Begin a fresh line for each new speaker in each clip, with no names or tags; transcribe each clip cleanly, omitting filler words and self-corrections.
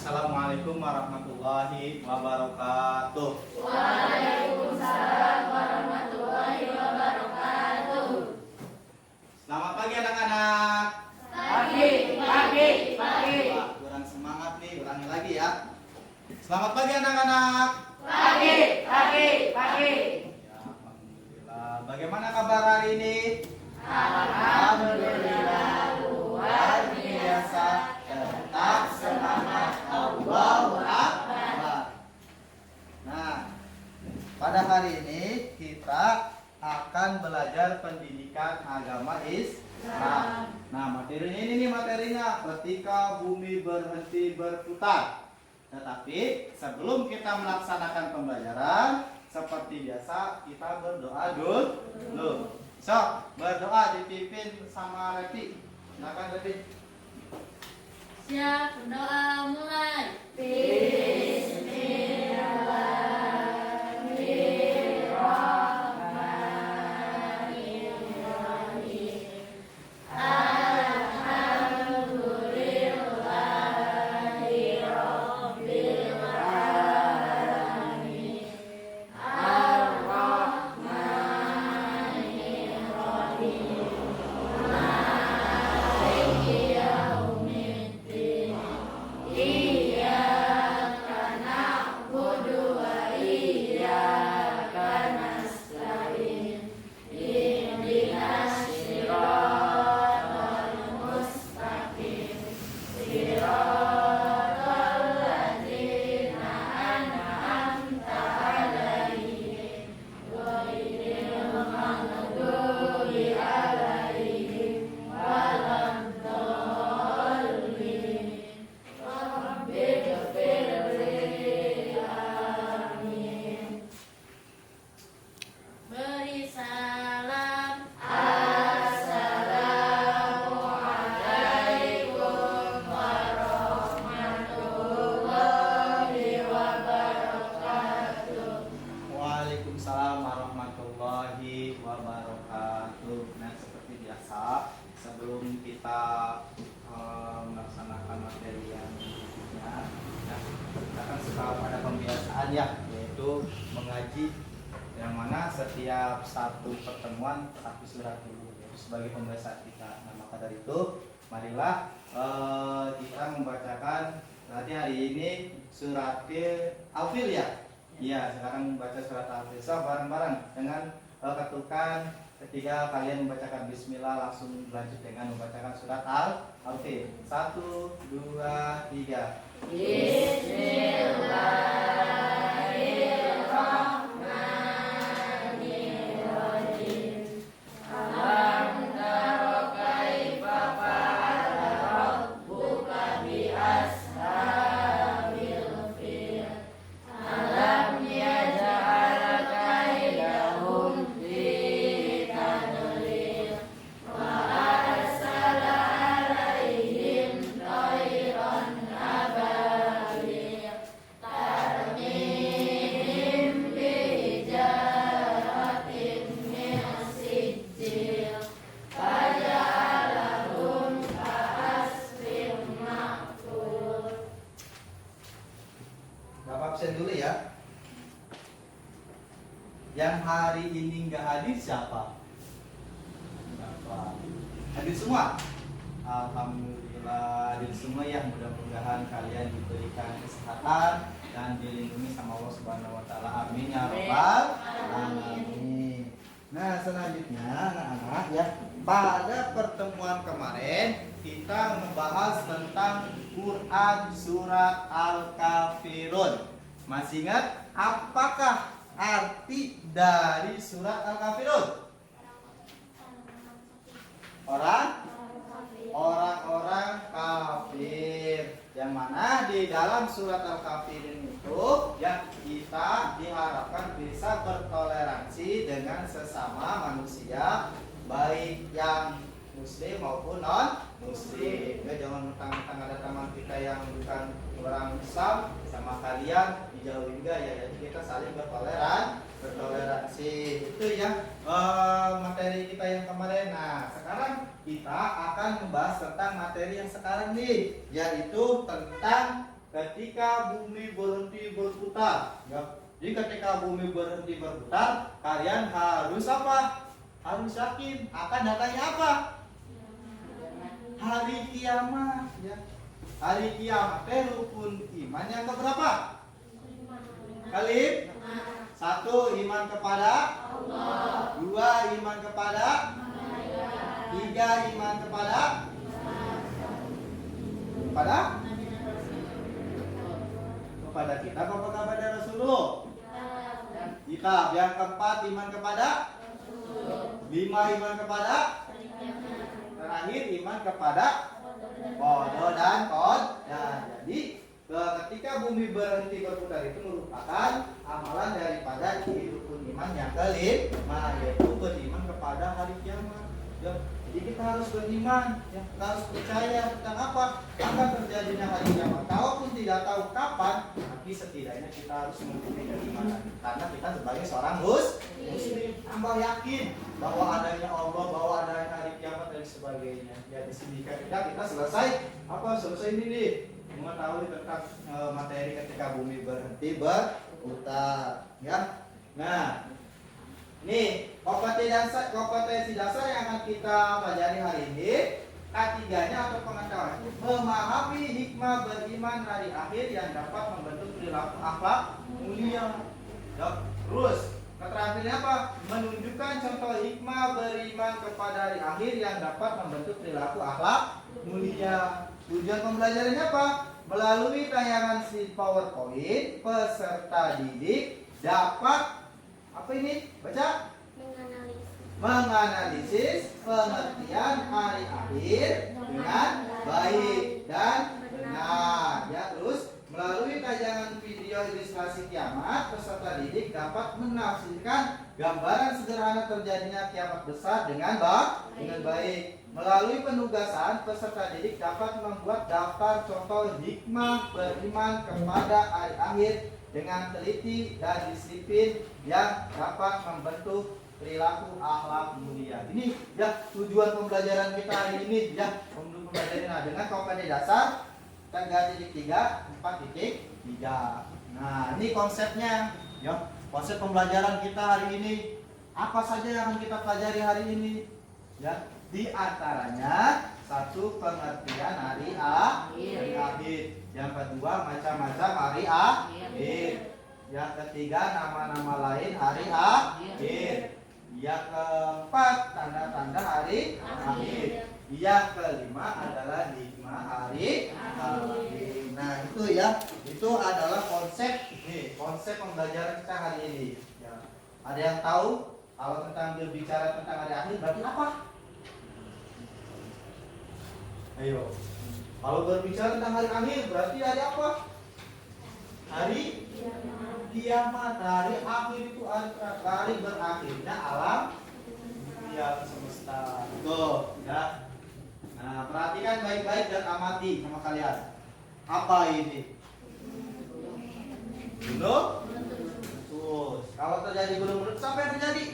Assalamualaikum warahmatullahi wabarakatuh.
Waalaikumsalam warahmatullahi wabarakatuh.
Selamat pagi anak-anak.
Pagi.
Wah, kurang semangat nih, ulangi lagi ya. Selamat pagi anak-anak.
Pagi.
Ya, alhamdulillah. Bagaimana kabar hari ini?
Alhamdulillah luar biasa.
Tetap semangat. Allahu Akbar. Nah, pada hari ini kita akan belajar pendidikan agama Islam. Nah, materinya ini nih materinya ketika bumi berhenti berputar. Tetapi sebelum kita melaksanakan pembelajaran, seperti biasa kita berdoa dulu. So, berdoa dipimpin sama Revi. Silakan Revi.
Siap, berdoa mulai. Beri salam. Assalamualaikum warahmatullahi wabarakatuh.
Waalaikumsalam warahmatullahi wabarakatuh. Nah, seperti biasa, sebelum kita melaksanakan materi yang berikutnya, nah, kita kan suka pada pembiasaan ya, yaitu mengaji, yang mana setiap satu pertemuan satu surat dulu, yaitu sebagai pembiasaan kita. Nah, maka dari itu, marilah kita membacakan berarti hari ini surat Al-Fil ya. Iya, sekarang membaca surat Al-Fil. So, bareng-bareng dengan ketukan ketika kalian membacakan bismillah, langsung lanjut dengan membacakan surat Al-Fil. 1, 2, 3.
Bismillahirrahmanirrahim. Alam tara kaifa fa'ala rabbuka bi ashabil fil. Alam yaj'al kaidahum fi tadlil. Wa arsala alaihim tayran ababil. Tarmihim bijaratin min sijil. Faja'alahum ka'asfin ma'kul.
Bapak absen dulu ya. Yang hari ini nggak hadir siapa? Bapak. Hadir semua? Alhamdulillah hadir semua ya. Mudah-mudahan kalian diberikan kesehatan dan dilindungi sama Allah Subhanahu wa taala. Amin ya rabbal alamin. Nah, selanjutnya anak-anak ya, pada pertemuan kemarin kita membahas tentang Quran surat Al-Kafirun. Masih ingat apakah arti dari surat Al-Kafirun? Orang-orang kafir. Yang mana di dalam surat Al-Kafirin itu yang kita diharapkan bisa bertoleransi dengan sesama manusia, baik yang muslim maupun non muslim. Ya, jangan mentang-mentang ada teman kita yang bukan orang Islam sama kalian dijauhin enggak ya. Jadi kita saling bertoleransi. Itu ya materi kita yang kemarin. Nah, sekarang kita akan membahas tentang materi yang sekarang nih, yaitu tentang ketika bumi berhenti berputar. Ya. Jadi ketika bumi berhenti berputar, kalian harus apa? Harus yakin akan datangnya apa? Hari kiamat. Ya. Hari kiamat rukun iman yang keberapa? Kali? 1, iman kepada Allah. 2, iman kepada 3, iman kepada kita apa kepada Rasulullah? Kita. Yang keempat, iman kepada 5, iman kepada terakhir, iman kepada qada dan qadar. Jadi ketika bumi berhenti berputar itu merupakan amalan daripada rukun iman yang kelima, yaitu beriman kepada hari kiamat. Ya, jadi kita harus beriman, ya, kita harus percaya tentang apa akan terjadinya hari kiamat. Kalaupun tidak tahu kapan, tapi setidaknya kita harus mempunyai keimanan. Karena kita sebagai seorang muslim, tambah yakin bahwa adanya Allah, bahwa adanya hari kiamat dan sebagainya. Ya, di sini kita selesai ini nih, mengetahui tentang materi ketika bumi berhenti berputar. Ya, nah. Nih, kompetensi dasar yang akan kita pelajari hari ini, K3-nya atau pengetahuan, memahami hikmah beriman hari akhir yang dapat membentuk perilaku akhlak mulia. Ya, terus keterampilannya apa? Menunjukkan contoh hikmah beriman kepada hari akhir yang dapat membentuk perilaku akhlak mulia. Tujuan pembelajarannya apa? Melalui tayangan si PowerPoint, peserta didik dapat apa ini? Baca? Menganalisis pengertian hari akhir dengan baik dan benar. Ya, terus melalui tayangan video ilustrasi kiamat, peserta didik dapat menafsirkan gambaran sederhana terjadinya kiamat besar dengan baik. Melalui penugasan, peserta didik dapat membuat daftar contoh hikmah beriman kepada hari akhir dengan teliti dan disiplin yang dapat membentuk perilaku akhlak mulia. Ini ya tujuan pembelajaran kita hari ini ya, untuk pembelajaran dengan kompetensi dasar 3.3, 4.3. Nah, ini konsepnya ya. Konsep pembelajaran kita hari ini apa saja yang akan kita pelajari hari ini? Ya, di antaranya 1, pengertian hari akhir. Yang kedua, macam-macam hari akhir. Yang ketiga, nama-nama lain hari akhir. Yang keempat, tanda-tanda hari akhir. Yang kelima adalah hikmah hari akhir. Nah, itu ya, itu adalah konsep pembelajaran kita hari ini. Ya. Ada yang tahu kalau tentang berbicara tentang hari akhir berarti apa? Ayo. Kalau berbicara tentang hari akhir berarti hari apa? Hari kiamat. Hari akhir itu hari berakhirnya alam dunia semesta. Tuh, ya. Nah, perhatikan baik-baik dan amati sama kalian. Apa ini? Gunung? Terus, kalau terjadi gunung meletus, apa yang terjadi?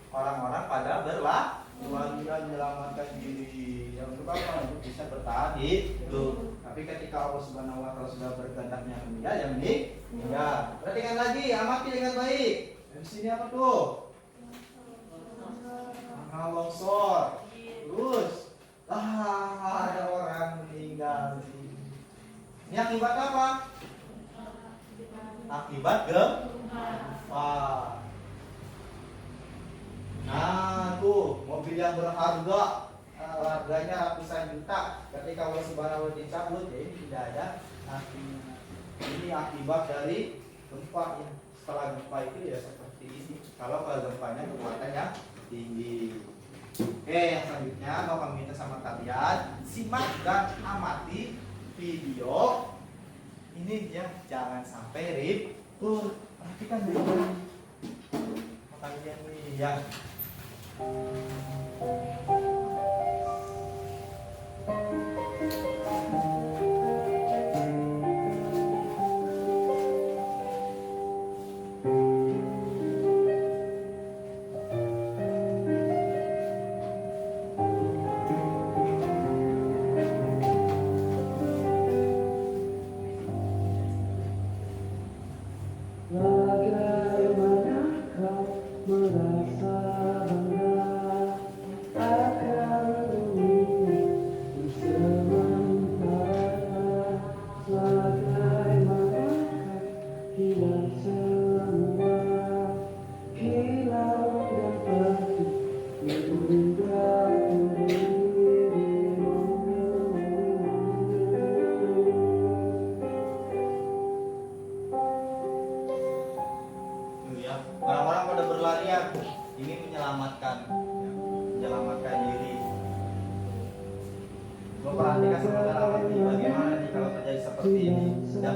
Orang-orang pada berlarian menyelamatkan diri. Yang pertama untuk bisa bertahan hidup. Tapi ketika Allah Subhanahu wa taala sudah berkehendaknya meninggal, yang ini meninggal. Perhatikan lagi, amati dengan baik. Di sini apa tuh? Longsor. Terus ada orang meninggal. Ini akibat apa? Akibat gempa. Nah, tuh mobil yang berharga, harganya ratusan juta, ketika Allah Subhanahu wa taala dicabut, ya ini tidak ada artinya. Ini akibat dari gempa ya. Setelah gempa itu ya seperti ini. Kalau gempanya kekuatannya tinggi. Oke, yang selanjutnya mau kami minta sama kalian simak dan amati video ini ya, jangan sampai ribut. Perhatikan dulu kalian nih ya. menyelamatkan, ya, menyelamatkan diri. Memperhatikan sama dalam hati bagaimana nih kalau terjadi seperti ini. Ya.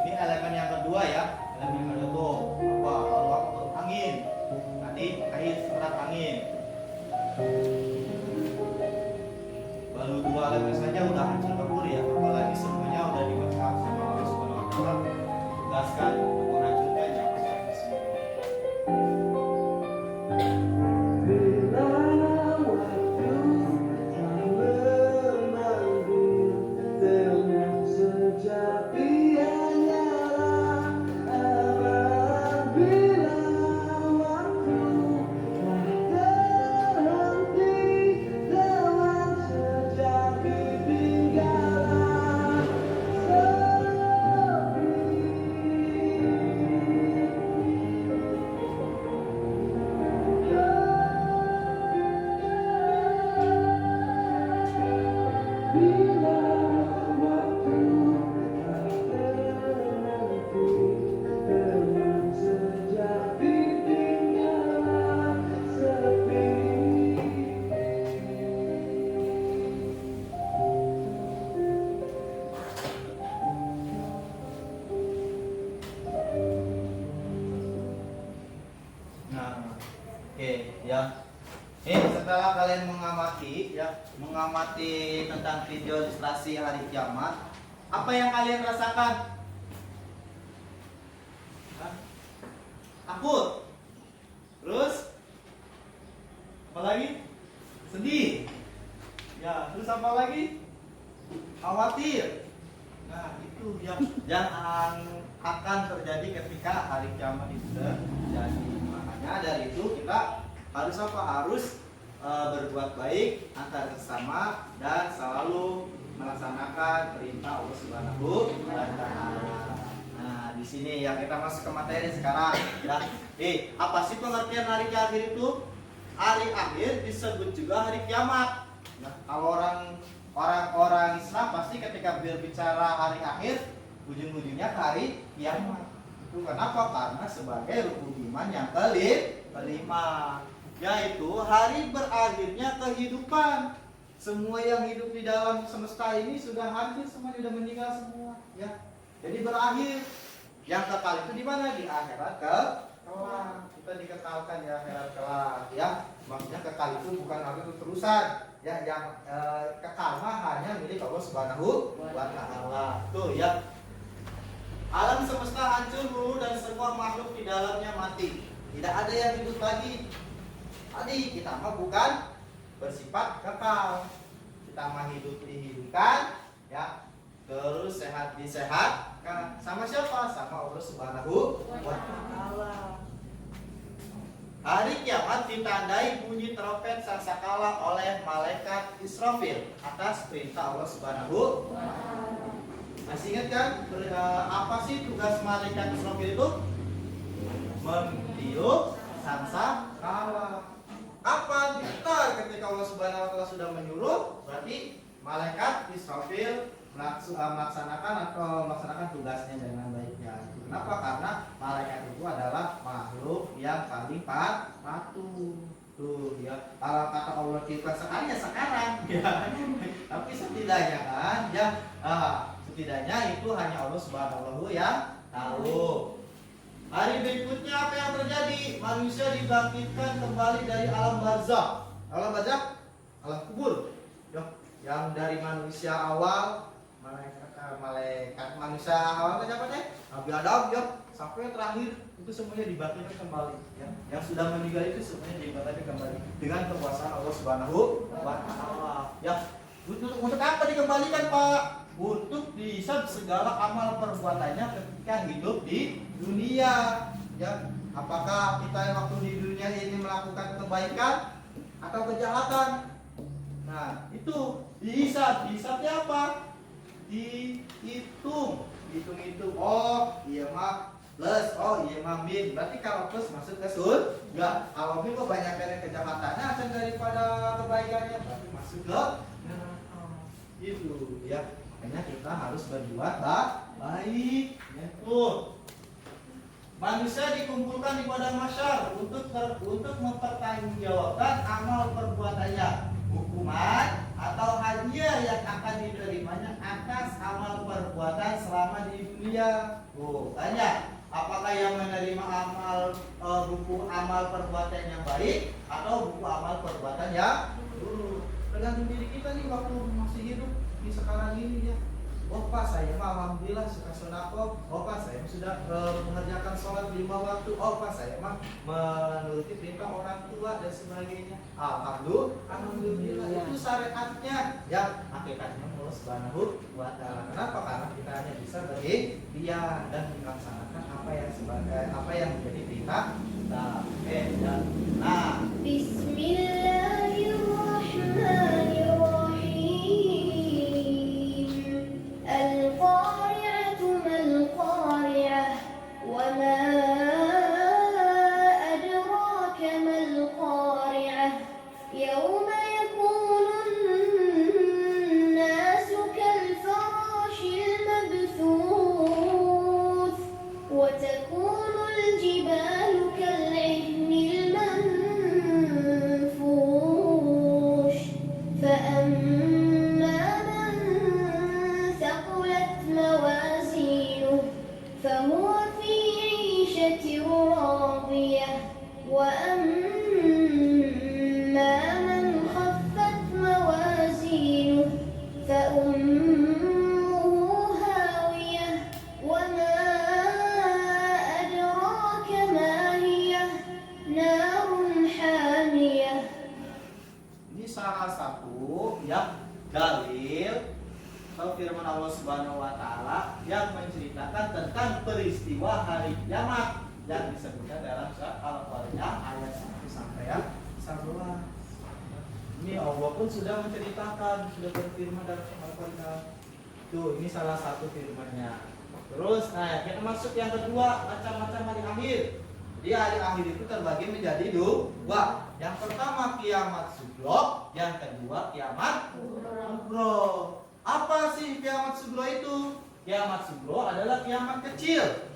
Ini elemen yang kedua ya. Elemen yang kedua tuh apa? Kalau angin. Nanti air serat angin. Baru dua elemen saja udah hancur kabur ya. Apalagi semuanya udah dibekap sama Allah Subhanahu wa taala. Tugaskan untuk menghancurkannya pasti semua. Ya. Setelah kalian mengamati tentang video ilustrasi hari kiamat, apa yang kalian rasakan? Hah? Takut? Terus? Apa lagi? Sedih? Ya, terus apa lagi? Khawatir? Nah, itu yang akan terjadi ketika hari kiamat itu terjadi. Makanya dari itu kita harus apa? Harus berbuat baik antar sesama dan selalu melaksanakan perintah Allah Subhanahu wa taala. Nah, di sini ya kita masuk ke materi sekarang ya. Apa sih pengertian hari akhir itu? Hari akhir disebut juga hari kiamat. Nah, kalau orang Islam pasti ketika berbicara hari akhir ujung-ujungnya ke hari kiamat. Itu kenapa? Karena sebagai rukun iman yang kelima, yaitu hari berakhirnya kehidupan. Semua yang hidup di dalam semesta ini sudah hancur, semuanya sudah meninggal semua, ya. Jadi berakhir. Yang kekal itu di mana? Di akhirat kelak. Kita dikekalkan di akhirat kelak, ya. Maksudnya kekal itu bukan arti terusan, ya. Yang kekal hanya milik Allah Subhanahu wa taala. Tuh, ya. Alam semesta hancur dulu dan semua makhluk di dalamnya mati. Tidak ada yang hidup lagi. Tadi kita mah bukan bersifat kekal. Kita mah hidup dihidupkan, ya. Terus sehat disehatkan. Sama siapa? Sama Allah Subhanahu wa taala. Hari kiamat ditandai bunyi trompet sangkakala oleh malaikat Israfil atas perintah Allah Subhanahu wa taala. Masih ingat kan apa sih tugas malaikat Israfil itu? Meniup sangkakala. Kapan? Benar, ketika Allah Subhanahu wa taala sudah menyuruh, berarti malaikat Israfil melaksanakan tugasnya dengan baik ya. Kenapa? Karena malaikat itu adalah makhluk yang paling patuh. Tuh ya, kalau kata Allah kita sekali ya sekarang ya. Tapi setidaknya kan ya, setidaknya itu hanya Allah Subhanahu yang tahu. Hari berikutnya apa yang terjadi? Manusia dibangkitkan kembali dari alam barzakh. Alam barzakh, alam kubur. Yang dari manusia awal, malaikat manusia awal siapa deh? Nabi Adam ya, sampai terakhir itu semuanya dibangkitkan kembali. Ya. Yang sudah meninggal itu semuanya dibangkitkan kembali dengan kekuasaan Allah Subhanahu wa taala. Ya. Untuk apa dikembalikan, Pak? Untuk dihisab segala amal perbuatannya ketika hidup di dunia. Ya, apakah kita yang waktu di dunia ini melakukan kebaikan atau kejahatan? Nah, itu dihisab. Dihisabnya apa? Dihitung. Hitung-hitung. Oh, iya mah plus. Oh, iya mah min. Berarti kalau plus masuk ke surga. Kalau min kok banyak dari kejahatannya akan daripada kebaikannya. Berarti masuk ke neraka. Itu ya. Makanya kita harus berbuat baik. Ya, tuh. Manusia dikumpulkan di padang mahsyar untuk mempertanggungjawabkan amal perbuatannya, hukuman atau hadiah yang akan diterimanya atas amal perbuatan selama di dunia. Tanya, apakah yang menerima buku amal perbuatan yang baik atau buku amal perbuatan yang buruk? Tergantung diri kita nih waktu masih hidup di sekarang ini ya. Oh Pak, saya mah alhamdulillah suka sunako. Oh Pak, saya sudah mengerjakan sholat 5 waktu. Oh Pak, saya mah menuruti perintah orang tua dan sebagainya. Alhamdulillah itu syariatnya. Ya, hakikatnya Allah Subhanahu wa taala. Kenapa? Karena kita hanya bisa berikhtiar dan melaksanakan apa yang menjadi perintah kita. Nah,
Bismillahirrahmanirrahim. القارعة ما القارعة وما أدراك ما القارعة يوم يكون الناس كالفراش المبثوث وتكون الجبال كالعهن المنفوش فأما موازينه فهو في عيشة راضية وأما من خفت موازينه فأمه هاوية وما أدراك ما هي نار حامية.
Ini salah satu yang dalil atau firman Allah Subhanahu wa taala yang menceritakan tentang peristiwa hari kiamat yang disebutkan dalam surat Al-Qari'ah ayat 1 sampai 11. Ini Allah pun sudah menceritakan, sudah berfirman dalam surat Al-Qari'ah. Tuh, ini salah satu firman-Nya. Terus, kita masuk yang kedua, macam-macam hari akhir. Jadi hari akhir itu terbagi menjadi dua. Yang pertama kiamat sugro, yang kedua kiamat kubro. Apa sih kiamat sugro itu? Kiamat sugro adalah kiamat kecil.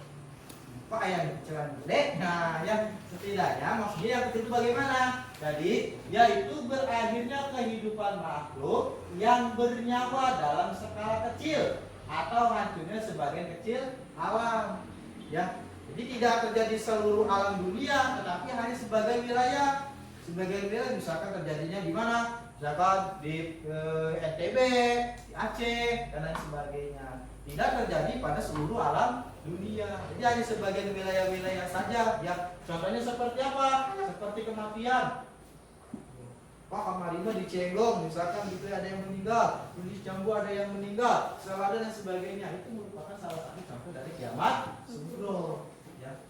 Kok yang kecilan gede? Nah, yang setidaknya maksudnya yang kecil itu bagaimana? Jadi, yaitu berakhirnya kehidupan makhluk yang bernyawa dalam skala kecil atau hancurnya sebagian kecil alam. Ya, jadi tidak terjadi seluruh alam dunia, tetapi hanya sebagai wilayah. Sebagian wilayah misalkan terjadinya di mana? Misalkan di NTB, di Aceh, dan lain sebagainya. Tidak terjadi pada seluruh alam dunia. Jadi hanya sebagian wilayah-wilayah saja. Ya, contohnya seperti apa? Seperti kematian. Pak Kamarino dicenggong, misalkan gitu ada yang meninggal, di Jambu ada yang meninggal, Selada dan sebagainya. Itu merupakan salah satu contoh dari kiamat sugro. Ya.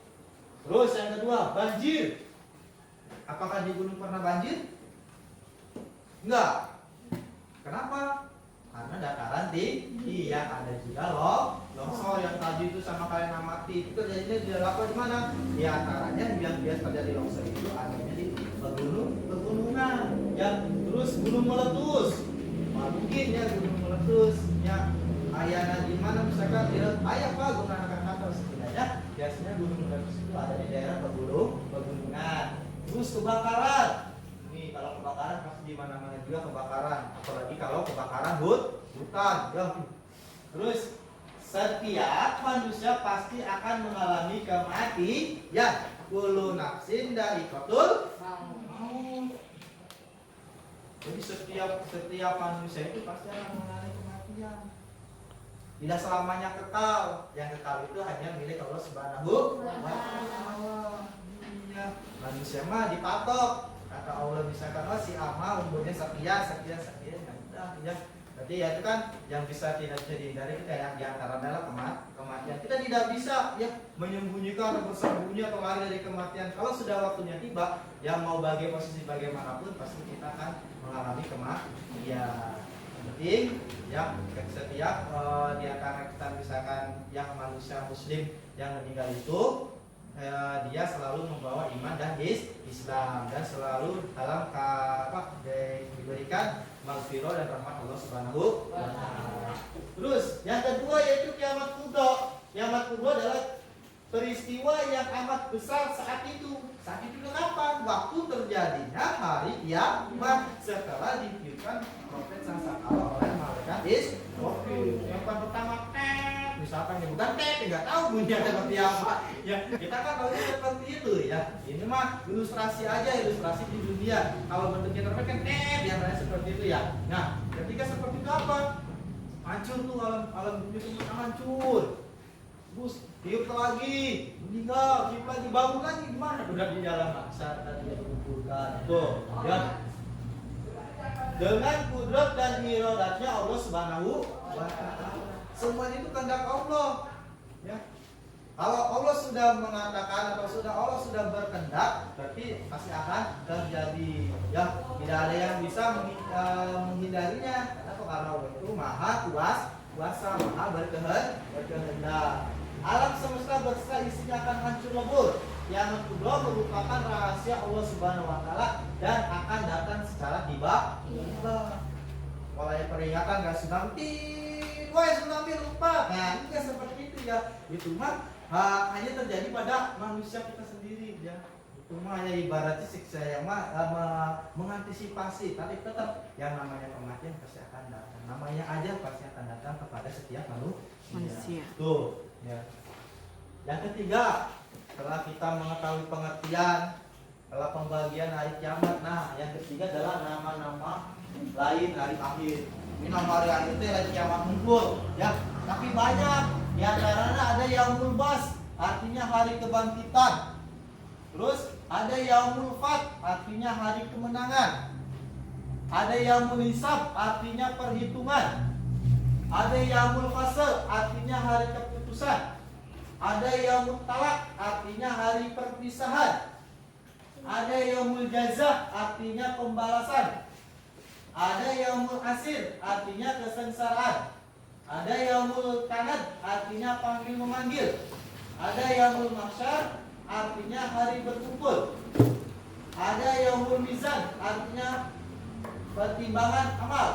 Terus yang kedua, banjir. Apakah di gunung pernah banjir? Enggak. Kenapa? Karena dataran tinggi, yang ada juga longsor yang tadi itu sama kalian amati. Itu terjadinya di apa di mana? Di antaranya yang biasa terjadi longsor itu adanya di pegunungan, ya. Terus gunung meletus, mungkin ya gunung meletus, ya. Ayana di mana misalkan dia ayah pak gunung Krakatau setidaknya biasanya gunung meletus itu ada di daerah pegunungan. Terus kebakaran, nih kalau kebakaran pasti di mana-mana juga kebakaran, apalagi kalau kebakaran hutan, ya. Terus setiap manusia pasti akan mengalami kematian. Kullu nafsin dha'iqatul maut. Jadi setiap manusia itu pasti akan mengalami kematian. Tidak selamanya kekal. Yang kekal itu hanya milik Allah Subhanahu wa taala. Manusia mah dipatok. Kata Allah misalkan si ama umurnya sekian. Ya. Berarti ya itu kan yang tidak bisa dihindari kita yang diantara adalah kematian. Kita tidak bisa ya menyembunyikan atau bersembunyi atau lari dari kematian. Kalau sudah waktunya tiba, yang mau posisi bagaimanapun pasti kita akan mengalami kematian. Yang penting ya setiap di antara kita misalkan yang manusia muslim yang meninggal itu dia selalu membawa iman dan Islam dan selalu dalam diberikan maghfirah dan rahmat Allah Subhanahu wa taala. Terus yang kedua yaitu kiamat kubra. Kiamat kubra adalah peristiwa yang amat besar saat itu. Saat itu kenapa? Waktu terjadinya hari kiamat setelah ditiupkan profet sangkakala oleh malaikat Israfil. Yang pertama misalkan yang bukan nggak tahu bunyinya seperti apa. Ya, kita kan tahu seperti itu ya. Ini mah ilustrasi aja, ilustrasi di dunia. Kalau bentuknya terbaik kan yang lain seperti itu ya. Nah, ketika seperti itu apa? Hancur tuh alam dunia itu hancur. Terus tiup lagi, meninggal, tiup lagi, bangun lagi gimana? Udah di dalam maksa tadi yang dikumpulkan. Tuh, ya. Dengan kudrat dan iradatnya Allah Subhanahu wa taala. Semua itu kehendak Allah. Ya. Kalau Allah sudah mengatakan atau Allah sudah berkehendak, berarti pasti akan terjadi. Ya, tidak ada yang bisa menghindarinya. Karena Allah itu maha kuasa, maha berkehendak. Alam semesta berserta isinya akan hancur lebur. Yang kedua merupakan rahasia Allah Subhanahu wa taala dan akan datang secara tiba-tiba. Mulai peringatan gak tsunami, tsunami lupa. Nah, ini seperti itu ya. Itu mah hanya terjadi pada manusia kita sendiri ya. Itu mah hanya ibaratnya siksa yang mengantisipasi, tapi tetap yang namanya kematian pasti akan datang. Namanya aja pasti akan datang kepada setiap manusia. Tuh, ya. Yang ketiga, setelah kita mengetahui pengertian, setelah pembagian hari kiamat, nah yang ketiga adalah nama-nama lain hari akhir. Ini nama hari akhir itu hari kiamat muncul, ya. Tapi banyak. Di antaranya ada Yaumul Bas, artinya hari kebangkitan. Terus ada Yaumul Fat, artinya hari kemenangan. Ada Yaumul Hisab, artinya perhitungan. Ada Yaumul Fasl, artinya hari keputusan. Ada Yaumul Talak, artinya hari perpisahan. Ada Yaumul Jazah, artinya pembalasan. Ada Yaumul Asir, artinya kesengsaraan. Ada Yaumul Tanad, artinya panggil memanggil. Ada Yaumul Mahsyar, artinya hari berkumpul. Ada Yaumul Mizan, artinya pertimbangan amal.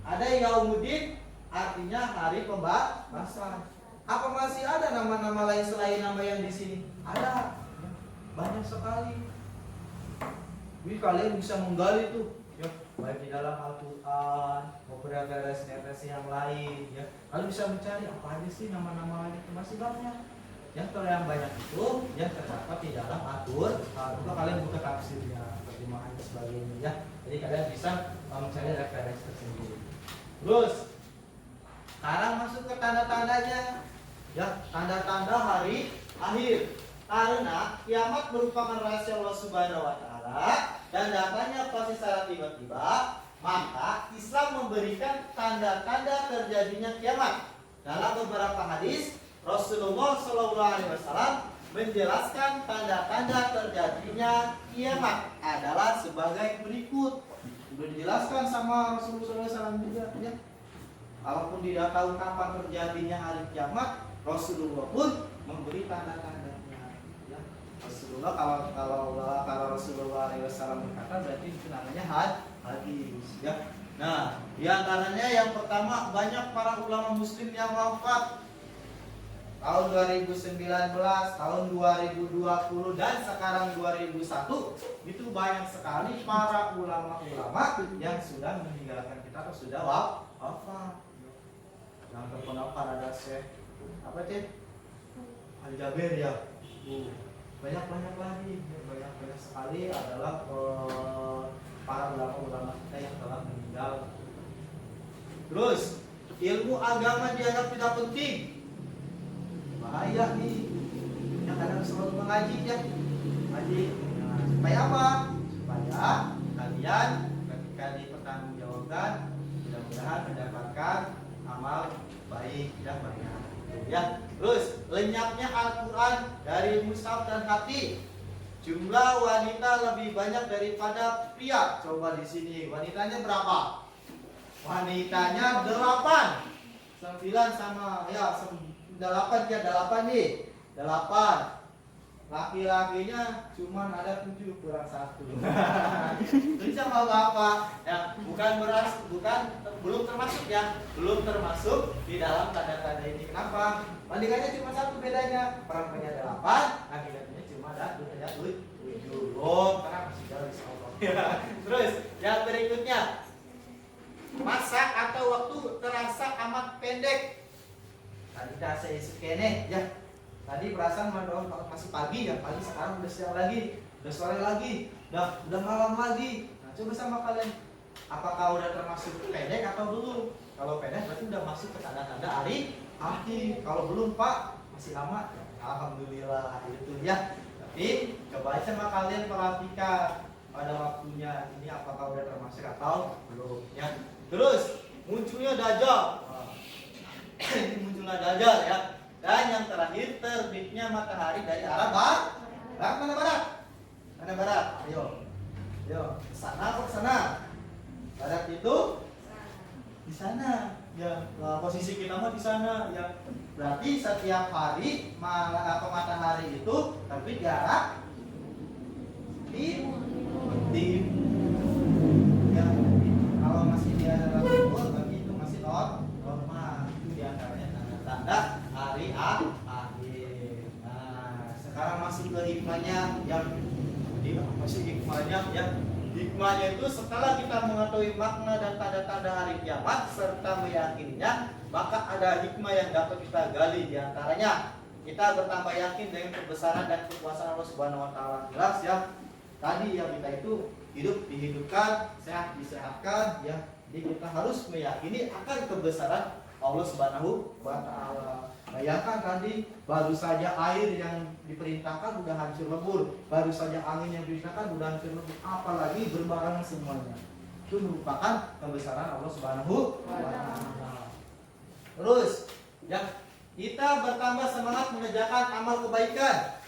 Ada Yaumuddin, artinya hari pembahasan. Apa masih ada nama-nama lain selain nama yang di sini? Ada, banyak sekali. Jadi kalian bisa menggali tuh, ya, baik di dalam Al-Quran maupun referensi yang lain. Ya, kalian bisa mencari apa aja sih nama-nama lain itu masih banyak. Yang kalau yang banyak itu yang terdapat di dalam Al-Quran. Juga kalian buka tafsirnya, terjemahan dan sebagainya. Ya, jadi kalian bisa mencari referensi tersendiri. Terus sekarang masuk ke tanda-tandanya. Ya, tanda-tanda hari akhir. Karena kiamat merupakan rahasia Allah Subhanahu wa taala dan datanya pasti secara tiba-tiba, maka Islam memberikan tanda-tanda terjadinya kiamat. Dalam beberapa hadis, Rasulullah SAW menjelaskan tanda-tanda terjadinya kiamat adalah sebagai berikut. Sudah dijelaskan sama Rasulullah SAW juga, ya. Walaupun tidak tahu kapan terjadinya hari kiamat, Rasulullah pun memberi tanda-tandanya. Ya. Rasulullah kalau Rasulullah SAW berkata berarti itu namanya hadis ya. Nah, di antaranya yang pertama banyak para ulama muslim yang wafat tahun 2019, tahun 2020 dan sekarang 2001 itu banyak sekali para ulama-ulama yang sudah meninggalkan kita atau sudah wafat. Yang terkenal ada Syekh apa Cik? Al-Jabir ya. Banyak sekali adalah para ulama-ulama kita yang telah meninggal. Terus ilmu agama dianggap tidak penting. Bahaya nih. Yang kadang selalu mengaji ya. Ngaji. Nah, supaya apa? Supaya kalian ketika dipertanggungjawabkan mudah-mudahan mendapatkan amal baik yang banyak. Ya. Terus lenyapnya Al-Quran dari mushaf dan hati. Jumlah wanita lebih banyak daripada pria. Coba di sini wanitanya berapa? Wanitanya 8. 9 sama ya 8 ya 8 nih. 8. Laki-lakinya cuma ada 7 kurang 1. Itu sama Bapak ya, belum termasuk ya, belum termasuk di dalam tanda-tanda ini. Kenapa? Bandingannya cuma 1 bedanya. Perempuannya 8, laki-lakinya cuma ada 7. Oh, karena masih jauh insya Allah. Terus yang berikutnya, masa atau waktu terasa amat pendek. Tadi saya sekene ya. Tadi perasaan masih pagi ya, pagi sekarang udah siang lagi, udah sore lagi, udah malam lagi. Nah, coba sama kalian, apakah udah termasuk pendek atau belum? Kalau pendek berarti udah masuk ke tanda-tanda hari akhir. Kalau belum Pak, masih lama. Ya, alhamdulillah itu ya. Tapi coba sama kalian perhatikan pada waktunya ini apakah udah termasuk atau belum ya. Terus munculnya Dajjal. Ini munculnya Dajjal ya. Dan yang terakhir terbitnya matahari dari arah barat. Mana barat? Mana barat? Ayo. Sana ke sana. Barat itu di sana. Ya, posisi kita mah di sana ya. Berarti setiap hari matahari itu terbit di arah timur. Ya, kalau masih di arah timur berarti itu masih normal. Itu diantaranya tanda-tanda hari akhir. Nah, sekarang masih ke hikmahnya yang masih hikmahnya ya. Hikmahnya itu setelah kita mengetahui makna dan tanda-tanda hari kiamat serta meyakininya, maka ada hikmah yang dapat kita gali. Di antaranya kita bertambah yakin dengan kebesaran dan kekuasaan Allah Subhanahu wa taala. Jelas ya. Tadi yang kita itu hidup dihidupkan, sehat disehatkan ya. Jadi kita harus meyakini akan kebesaran Allah Subhanahu wa taala. Bayangkan tadi baru saja air yang diperintahkan sudah hancur lebur, baru saja angin yang diperintahkan sudah hancur lebur, apalagi berbarengan semuanya. Itu merupakan kebesaran Allah Subhanahu wa taala. Terus, ya, kita bertambah semangat mengerjakan amal kebaikan.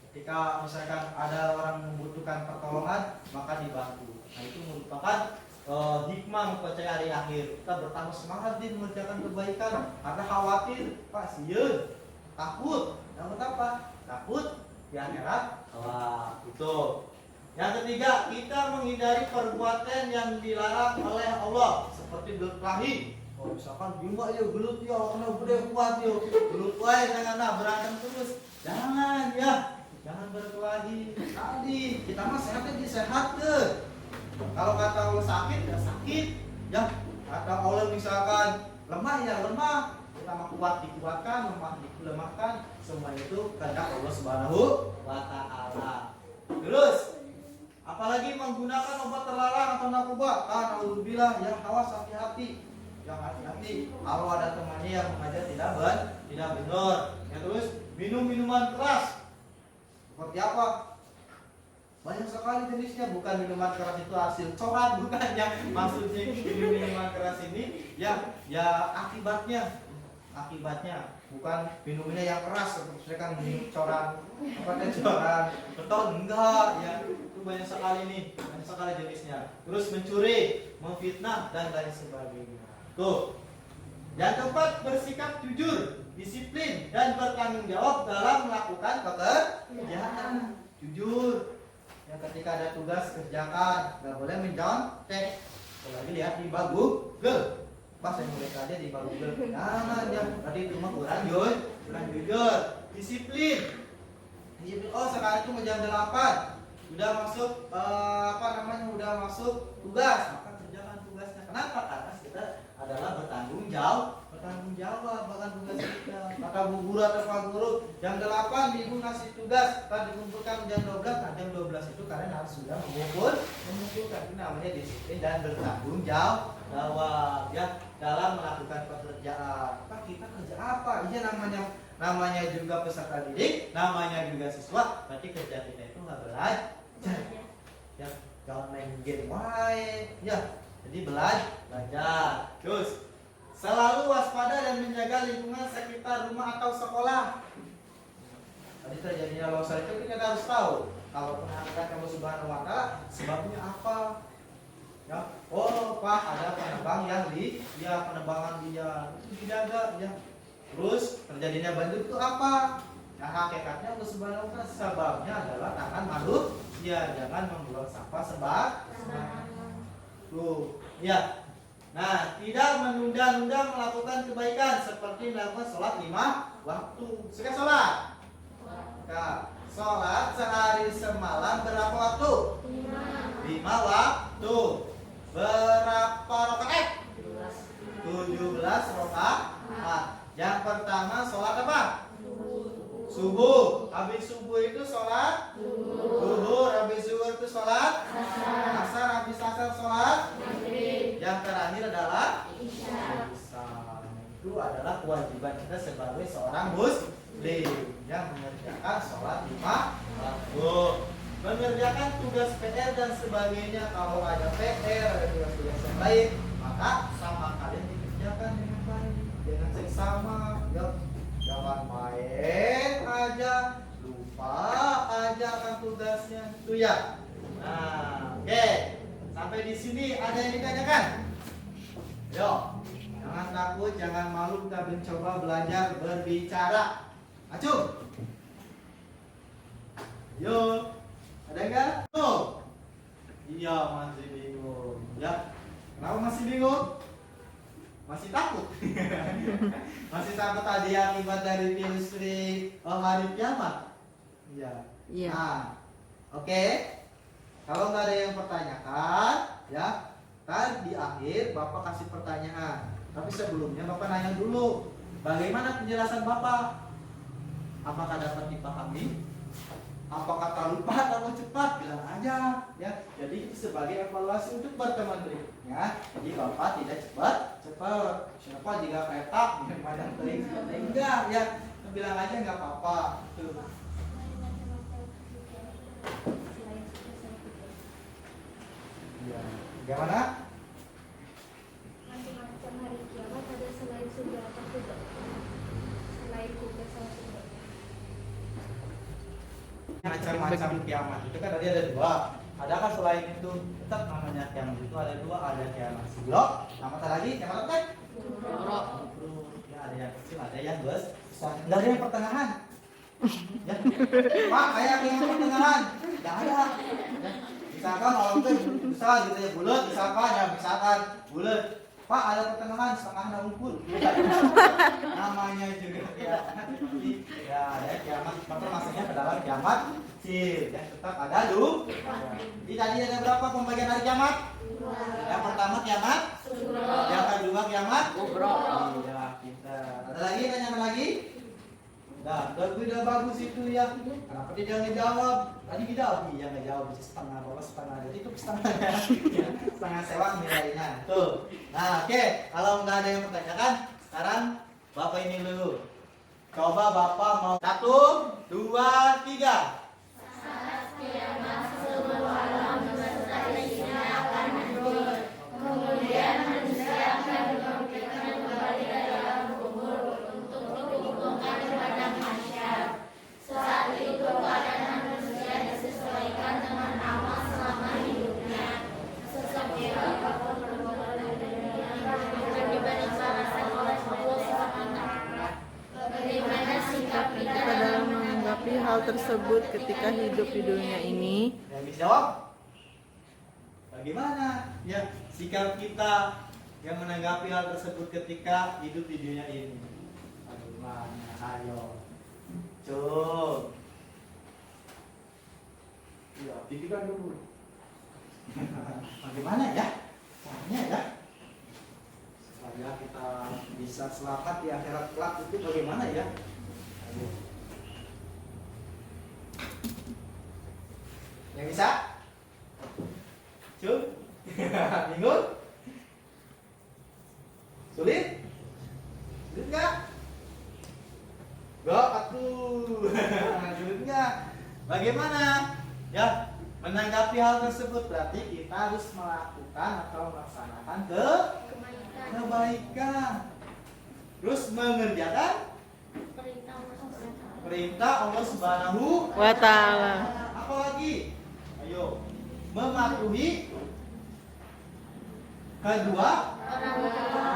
Ketika misalkan ada orang membutuhkan pertolongan, maka dibantu. Nah, itu merupakan hikmah mempercayai hari akhir. Kita bertambah semangat di mengerjakan kebaikan karena khawatir, Pak, sieun, takut. Takut apa? Takut di akhirat. Wah, itu. Yang ketiga, kita menghindari perbuatan yang dilarang oleh Allah seperti berkelahi. Oh, misalkan bima ya gelut ya, kena gede kuat ya, gelut wae jangan berantem terus. Jangan ya. Jangan berkelahi. Tadi kita mah sehatnya disehatkeun. Kalau kata Allah sakit ya sakit, ya. Kata Allah misalkan lemah ya lemah, kita mah kuat dikuatkan, lemah dilemahkan, semua itu kehendak Allah Subhanahu wa taala. Terus apalagi menggunakan obat terlarang atau narkoba, alhamdulillah yang awas hati-hati. Yang hati-hati, kalau ada temannya yang mengajar tidak benar. Ya, terus minum minuman keras. Seperti apa? Banyak sekali jenisnya, bukan minuman keras itu hasil corak, bukan ya. Maksudnya minuman keras ini ya akibatnya bukan minumnya yang keras seperti kan minum corak beton enggak ya. Itu banyak sekali jenisnya. Terus mencuri, memfitnah dan lain sebagainya. Tuh. Yang keempat, bersikap jujur, disiplin, dan bertanggung jawab dalam melakukan pekerjaan. Jujur. Ya, ketika ada tugas kerjakan, nggak boleh mencontek. Apalagi lihat di Google. Pas saya mulai aja di Google. Nah, ya, tadi itu mah kurang jujur. Disiplin. Oh, sekarang itu jam 8. Udah masuk udah masuk tugas, maka kerjakan tugasnya. Kenapa? Karena kita adalah bertanggung jawab bahkan tugas kita. Maka bu guru atau pak guru jam 8 ibu ngasih tugas, tadi dikumpulkan jam 12. Nah, jam 12 itu kalian harus sudah mengumpulkan. Itu namanya disiplin dan bertanggung jawab ya dalam melakukan pekerjaan. Pak, kita kerja apa? Ini namanya juga peserta didik, namanya juga siswa. Berarti kerja kita itu nggak belajar. Ya, jangan main game wae. Ya, jadi belajar. Terus selalu waspada dan menjaga lingkungan sekitar rumah atau sekolah. Tadi terjadinya longsor itu kita harus tahu. Kalau pengangkatan kamu Subhanahu wa Ta'ala, sebabnya apa? Ya, oh Pak, ada penebang yang penebangan dia itu dijaga ya. Terus terjadinya banjir itu apa? Nah, hakikatnya Allah Subhanahu wa Ta'ala sebabnya adalah tangan manusia, jangan membuang sampah sembarangan. Tuh, ya. Nah, tidak menunda-nunda melakukan kebaikan seperti melakukan sholat 5 waktu. Suka sholat? Nah, sholat sehari semalam berapa waktu? 5 waktu. Berapa rakaat? 17 rakaat. Yang pertama sholat apa? Subuh. Habis subuh itu sholat zuhur. Habis zuhur itu sholat asar. Habis asar sholat maghrib. Yang terakhir adalah isya. Itu adalah kewajiban kita sebagai seorang muslim yang mengerjakan sholat 5 waktu, mengerjakan tugas PR dan sebagainya. Kalau ada PR, ada tugas-tugas yang lain, maka sama kalian dikerjakan dengan baik, dengan seksama ya. Jangan main aja, lupa aja akan tugasnya itu ya. Nah, oke. Sampai di sini ada yang ditanyakan? Yo, jangan takut, jangan malu, kita mencoba belajar berbicara. Acuh. Yo, ada enggak? Tuh. Iya, masih bingung. Ya. Kenapa masih bingung? Masih takut? Masih takut tadi akibat dari virus hari kiamat? Iya. Nah, oke. Kalau nggak ada yang pertanyakan, ya, kan di akhir Bapak kasih pertanyaan. Tapi sebelumnya Bapak nanya dulu, bagaimana penjelasan Bapak? Apakah dapat dipahami? Apakah terlalu lupa atau cepat? Bilang aja, ya. Jadi itu sebagai evaluasi untuk berteman berikutnya. Jadi Bapak tidak cepat. Siapa jika petak yang padang teling enggak, ya. Bilang aja nggak apa-apa. Tuh. Ya. Bagaimana?
Macam-macam hari kiamat ada selain surga atau tidak? Selain surga sama surga.
Macam-macam kiamat itu kan tadi ada dua. Adakah selain itu? Tetap namanya kiamat itu ada dua. Ada kiamat sugrok, sama lagi kiamat apa? Sugrok. Ya, ada yang kecil, ada yang besar. Nggak ada yang pertengahan. Ya. Pak, kayak yang pertengahan. Nggak ada. Ya. Misalkan orang itu besar gitu ya, bulat. Misalkan bulat. Pak, ada pertengahan, setengah ngumpul. Namanya juga kiamat. Ya, ada kiamat. Maka masuknya ke dalam kiamat kecil. Dan tetap ada dulu. Jadi tadi ada berapa pembagian hari kiamat? Yang pertama kiamat. Yang kedua kiamat. Iya, kita. Ada lagi? Tanyakan lagi? Nah, udah bagus itu ya. Kenapa dia jangan ngejawab? Tadi kita yang ngejawab setengah, bapak setengah. Jadi itu setengahnya, ya, setengah sewa nilainya. Tuh. Nah, oke. Kalau nggak ada yang bertanyakan, sekarang bapak ini dulu. Coba bapak mau 1, 2, 3.
hal tersebut ketika hidup di dunia ini?
Yang bisa jawab? Bagaimana ya sikap kita yang menanggapi hal tersebut ketika hidup di dunia ini? Aduh, mana? Ayo. Cuk. Ya, pikirkan dulu. Bagaimana ya? Caranya ya? Supaya kita bisa selamat di akhirat kelak itu bagaimana ya? Ayo. Yang bisa? Cuk? Bingung? Sulit? Sulit nggak? Gak, atuh. Sulit nggak? Bagaimana? Ya, menanggapi hal tersebut berarti kita harus melakukan atau melaksanakan
Kebaikan.
kebaikan. Terus mengerjakan perintah Allah Subhanahu
Wa ta'ala.
Apa lagi? Ayo, mematuhi kedua
Orang tua.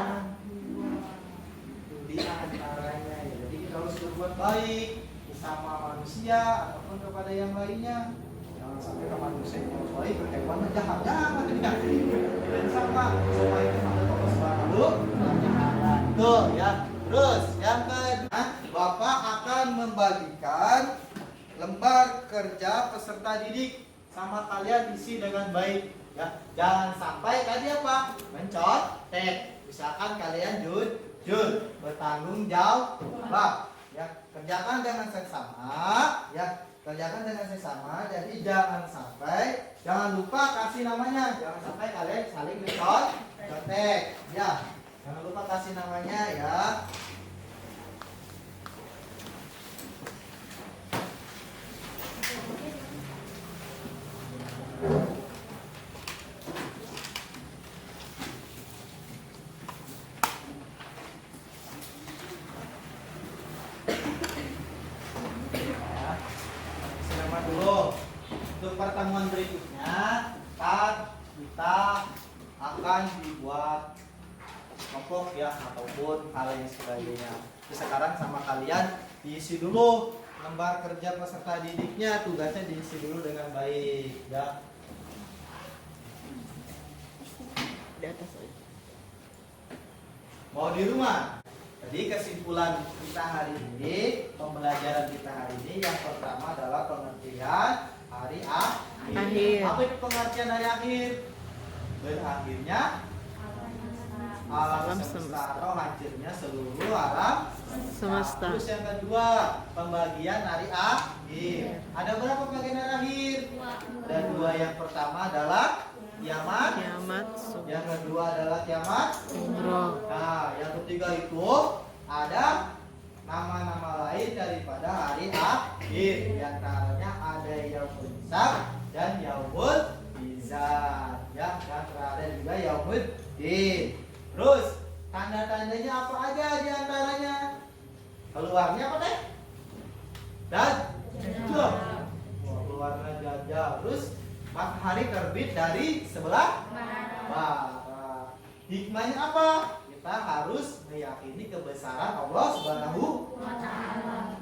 itu di antaranya ya. Jadi kita harus berbuat baik sama manusia ataupun kepada yang lainnya. Jangan sampai ke manusia yang harus baik, ke hewan jahat, jangan tidak. Dan sama itu ada Allah Subhanahu wa Ta'ala. Tuh ya. Terus yang kedua, Bapak akan membagikan lembar kerja peserta didik sama kalian isi dengan baik ya. Jangan sampai tadi apa? Mencontek. Misalkan kalian jujur, bertanggung jawab ya. Kerjakan dengan seksama ya. Kerjakan dengan seksama. Jadi jangan lupa kasih namanya. Jangan sampai kalian saling mencontek ya. Jangan lupa kasih namanya ya. Selamat dulu. Untuk pertemuan berikutnya kan kita akan dibuat kelompok ya ataupun hal yang sebagainya. Jadi sekarang sama kalian diisi dulu lembar kerja peserta didiknya, tugasnya diisi dulu dengan baik ya.
Di atas aja.
Mau di rumah. Jadi kesimpulan kita hari ini, pembelajaran kita hari ini yang pertama adalah pengertian hari akhir. Apa itu pengertian hari akhir? Berakhirnya alam semesta atau hancurnya seluruh alam
Semesta.
Terus yang kedua, pembagian hari akhir. Ada berapa pembagian hari akhir? Ada dua. Yang pertama adalah kiamat.
Kiamat.
Yang kedua adalah kiamat.
Sugro.
Nah, yang ketiga itu ada nama-nama lain daripada hari akhir. Di antaranya ada yaumul hisab dan yaumul mizan. Ya, dan ada juga yaumul din. Terus tanda-tandanya apa aja di antaranya? Keluarnya apa teh? Dajjal. Wah, keluarnya Dajjal. Terus matahari terbit dari sebelah barat. Hikmahnya apa? Kita harus meyakini kebesaran Allah Subhanahu wa Ta'ala.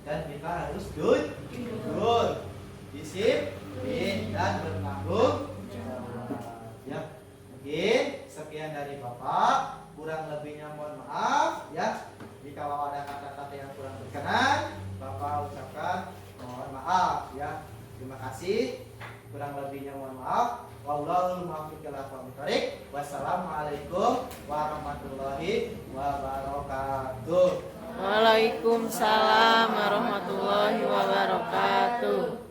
Dan kita harus jujur, disiplin dan bertanggung jawab. Ya, mungkin sekian dari Bapak. Kurang lebihnya mohon maaf ya. Jika ada kata-kata yang kurang berkenan, Bapak ucapkan mohon maaf ya. Terima kasih. Kurang lebihnya mohon maaf. Wallahul muwaffiq ila aqwamit thoriq. Wassalamualaikum warahmatullahi wabarakatuh.
Waalaikumsalam warahmatullahi wabarakatuh.